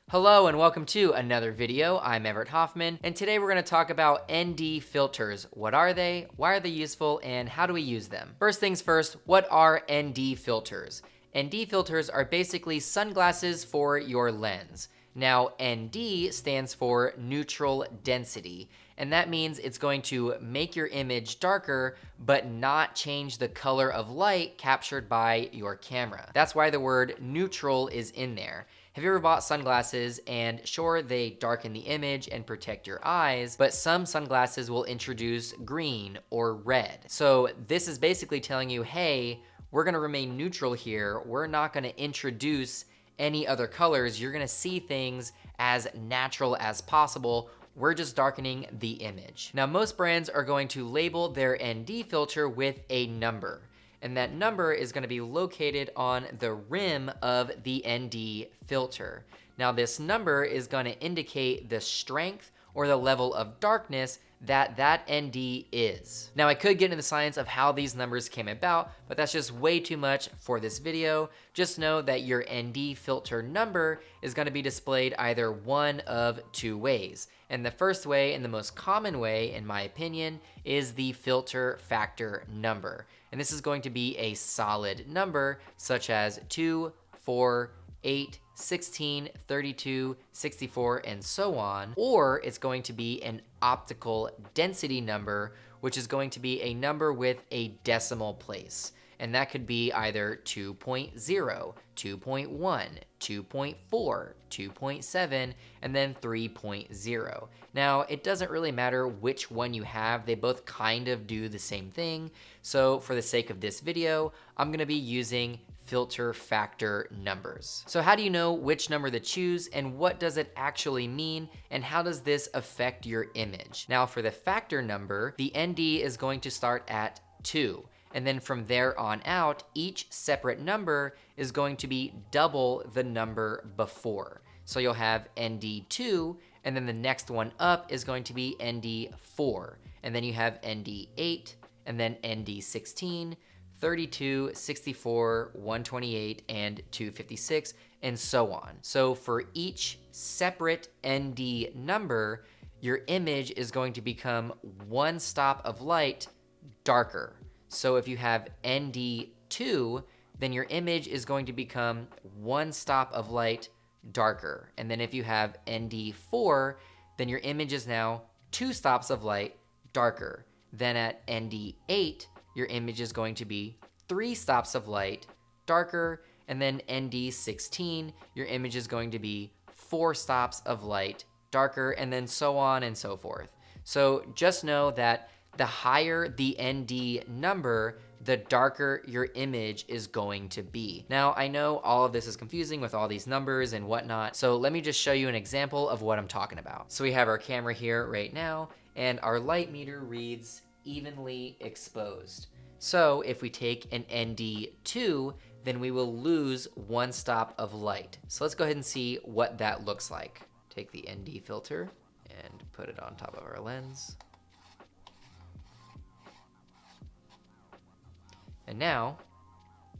Hello and welcome to another video. I'm Everett Hoffman, and today we're going to talk about ND filters. What are they, why are they useful, and how do we use them? First things first, what are ND filters? ND filters are basically sunglasses for your lens. Now, ND stands for neutral density, and that means it's going to make your image darker, but not change the color of light captured by your camera. That's why the word neutral is in there. Have you ever bought sunglasses and sure, they darken the image and protect your eyes, but some sunglasses will introduce green or red. So this is basically telling you, hey, we're gonna remain neutral here. We're not gonna introduce any other colors. You're gonna see things as natural as possible. We're just darkening the image. Now, most brands are going to label their ND filter with a number, and that number is going to be located on the rim of the ND filter. Now, this number is going to indicate the strength or the level of darkness that ND is. Now, I could get into the science of how these numbers came about, but that's just way too much for this video. Just know that your ND filter number is going to be displayed either one of two ways. And the first way, and the most common way, in my opinion, is the filter factor number. And this is going to be a solid number, such as 2, 4, 8, 16, 32, 64, and so on. Or it's going to be an optical density number, which is going to be a number with a decimal place. And that could be either 2.0, 2.1, 2.4, 2.7, and then 3.0. Now, it doesn't really matter which one you have. They both kind of do the same thing. So for the sake of this video, I'm gonna be using filter factor numbers. So how do you know which number to choose, and what does it actually mean, and how does this affect your image? Now, for the factor number, the ND is going to start at 2. And then from there on out, each separate number is going to be double the number before. So you'll have ND2, and then the next one up is going to be ND4. And then you have ND8, and then ND16, 32, 64, 128, and 256, and so on. So for each separate ND number, your image is going to become one stop of light darker. So if you have ND2, then your image is going to become one stop of light darker. And then if you have ND4, then your image is now 2 stops of light darker. Then at ND8, your image is going to be 3 stops of light darker. And then ND16, your image is going to be 4 stops of light darker, and then so on and so forth. So just know that the higher the ND number, the darker your image is going to be. Now, I know all of this is confusing with all these numbers and whatnot, so let me just show you an example of what I'm talking about. So we have our camera here right now, and our light meter reads evenly exposed. So if we take an ND2, then we will lose 1 stop of light. So let's go ahead and see what that looks like. Take the ND filter and put it on top of our lens. And now,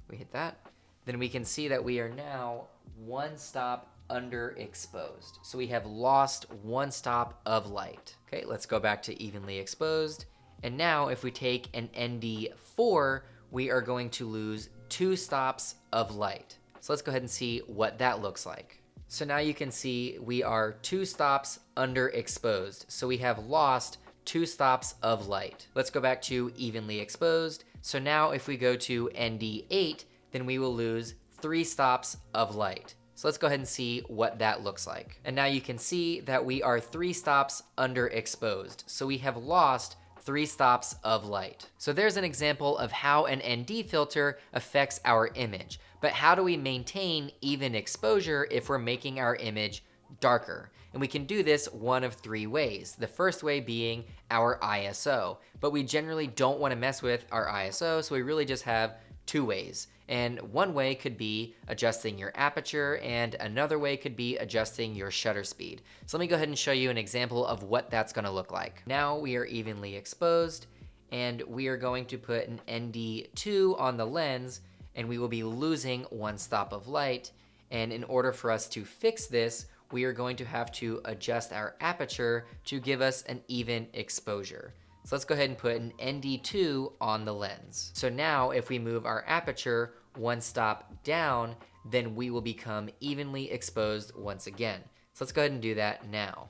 we hit that, then we can see that we are now 1 stop underexposed. So we have lost 1 stop of light. Okay, let's go back to evenly exposed. And now if we take an ND4, we are going to lose 2 stops of light. So let's go ahead and see what that looks like. So now you can see we are 2 stops underexposed. So we have lost 2 stops of light. Let's go back to evenly exposed. So now if we go to ND8, then we will lose 3 stops of light. So let's go ahead and see what that looks like. And now you can see that we are 3 stops underexposed. So we have lost 3 stops of light. So there's an example of how an ND filter affects our image. But how do we maintain even exposure if we're making our image darker? And we can do this one of 3 ways. The first way being our ISO, but we generally don't want to mess with our ISO, so we really just have 2 ways. And one way could be adjusting your aperture, and another way could be adjusting your shutter speed. So let me go ahead and show you an example of what that's going to look like. Now we are evenly exposed, and we are going to put an ND2 on the lens, and we will be losing 1 stop of light. And in order for us to fix this, we are going to have to adjust our aperture to give us an even exposure. So let's go ahead and put an ND2 on the lens. So now if we move our aperture one stop down, then we will become evenly exposed once again. So let's go ahead and do that now.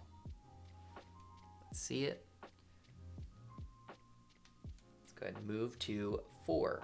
Let's see it. Let's go ahead and move to 4.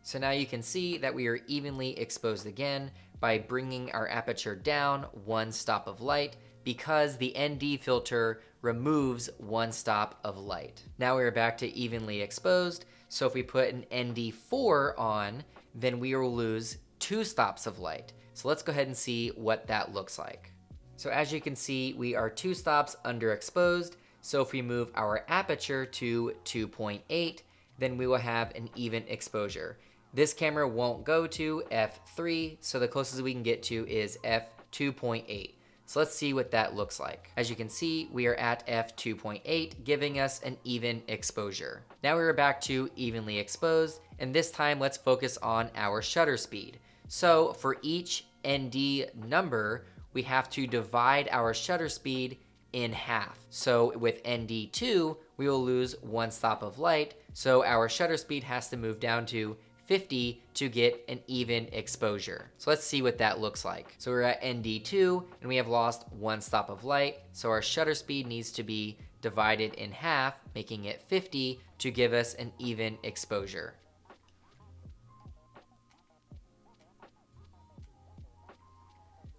So now you can see that we are evenly exposed again by bringing our aperture down one stop of light, because the ND filter removes one stop of light. Now we're back to evenly exposed, so if we put an ND4 on, then we will lose 2 stops of light. So let's go ahead and see what that looks like. So as you can see, we are 2 stops underexposed, so if we move our aperture to 2.8, then we will have an even exposure. This camera won't go to f3, so the closest we can get to is f2.8. So let's see what that looks like. As you can see, we are at f2.8, giving us an even exposure. Now we're back to evenly exposed, and this time let's focus on our shutter speed. So for each ND number, we have to divide our shutter speed in half. So with ND2, we will lose 1 stop of light, so our shutter speed has to move down to 50 to get an even exposure. So let's see what that looks like. So we're at ND2 and we have lost 1 stop of light. So our shutter speed needs to be divided in half, making it 50 to give us an even exposure.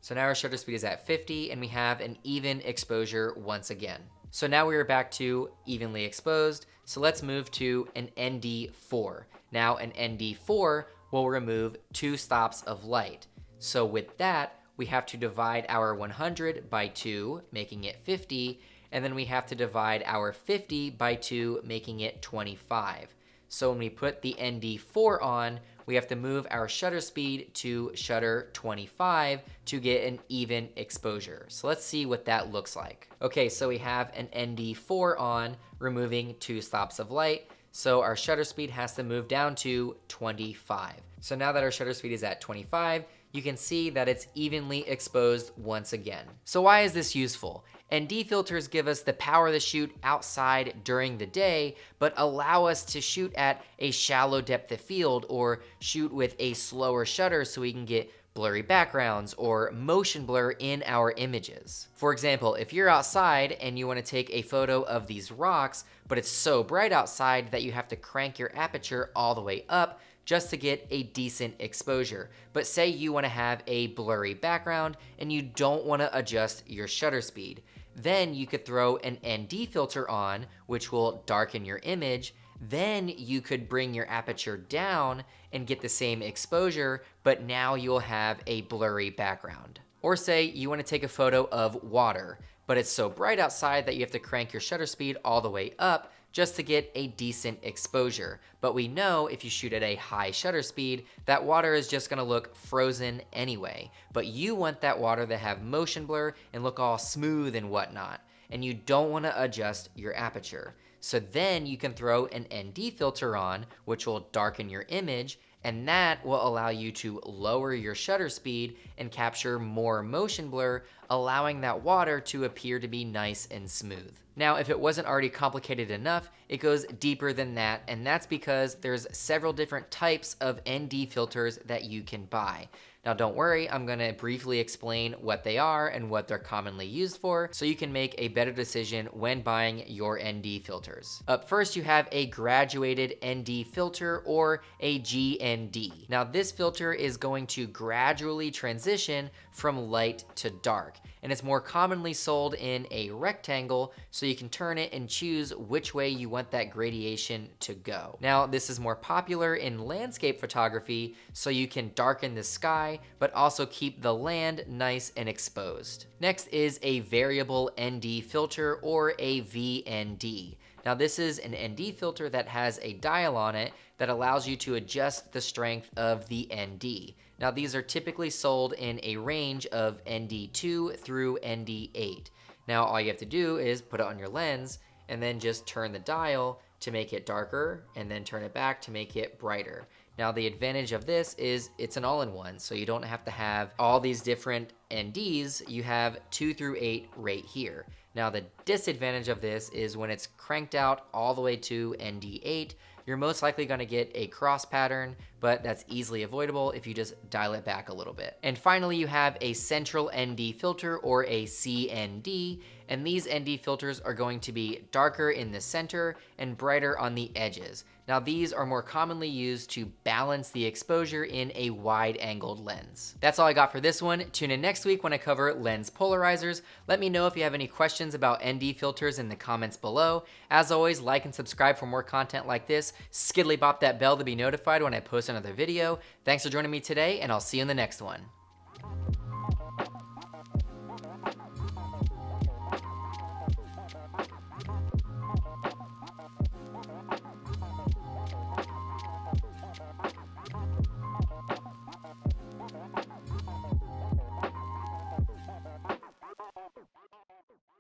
So now our shutter speed is at 50 and we have an even exposure once again. So now we are back to evenly exposed. So let's move to an ND4. Now an ND4 will remove 2 stops of light. So with that, we have to divide our 100 by 2, making it 50, and then we have to divide our 50 by 2, making it 25. So when we put the ND4 on, we have to move our shutter speed to shutter 25 to get an even exposure. So let's see what that looks like. Okay, so we have an ND4 on, removing 2 stops of light. So our shutter speed has to move down to 25. So now that our shutter speed is at 25, you can see that it's evenly exposed once again. So why is this useful? ND filters give us the power to shoot outside during the day, but allow us to shoot at a shallow depth of field or shoot with a slower shutter so we can get blurry backgrounds or motion blur in our images. For example, if you're outside and you want to take a photo of these rocks, but it's so bright outside that you have to crank your aperture all the way up just to get a decent exposure. But say you want to have a blurry background and you don't want to adjust your shutter speed. Then you could throw an ND filter on, which will darken your image. Then you could bring your aperture down and get the same exposure, but now you'll have a blurry background. Or say you want to take a photo of water, but it's so bright outside that you have to crank your shutter speed all the way up just to get a decent exposure. But we know if you shoot at a high shutter speed, that water is just gonna look frozen anyway. But you want that water to have motion blur and look all smooth and whatnot. And you don't wanna adjust your aperture. So then you can throw an ND filter on, which will darken your image, and that will allow you to lower your shutter speed and capture more motion blur, allowing that water to appear to be nice and smooth. Now, if it wasn't already complicated enough, it goes deeper than that, and that's because there's several different types of ND filters that you can buy. Now don't worry, I'm gonna briefly explain what they are and what they're commonly used for so you can make a better decision when buying your ND filters. Up first, you have a graduated ND filter or a GND. Now this filter is going to gradually transition from light to dark, and it's more commonly sold in a rectangle so you can turn it and choose which way you want that gradation to go. Now this is more popular in landscape photography so you can darken the sky but also keep the land nice and exposed. Next is a variable ND filter or a VND. Now this is an ND filter that has a dial on it that allows you to adjust the strength of the ND. Now these are typically sold in a range of ND2 through ND8. Now all you have to do is put it on your lens and then just turn the dial to make it darker and then turn it back to make it brighter. Now the advantage of this is it's an all-in-one, so you don't have to have all these different NDs. You have 2 through 8 right here. Now the disadvantage of this is when it's cranked out all the way to ND8, you're most likely going to get a cross pattern, but that's easily avoidable if you just dial it back a little bit. And finally, you have a central ND filter, or a CND, and these ND filters are going to be darker in the center and brighter on the edges. Now these are more commonly used to balance the exposure in a wide-angled lens. That's all I got for this one. Tune in next week when I cover lens polarizers. Let me know if you have any questions about ND filters in the comments below. As always, like and subscribe for more content like this. Skiddly bop that bell to be notified when I post another video. Thanks for joining me today, and I'll see you in the next one.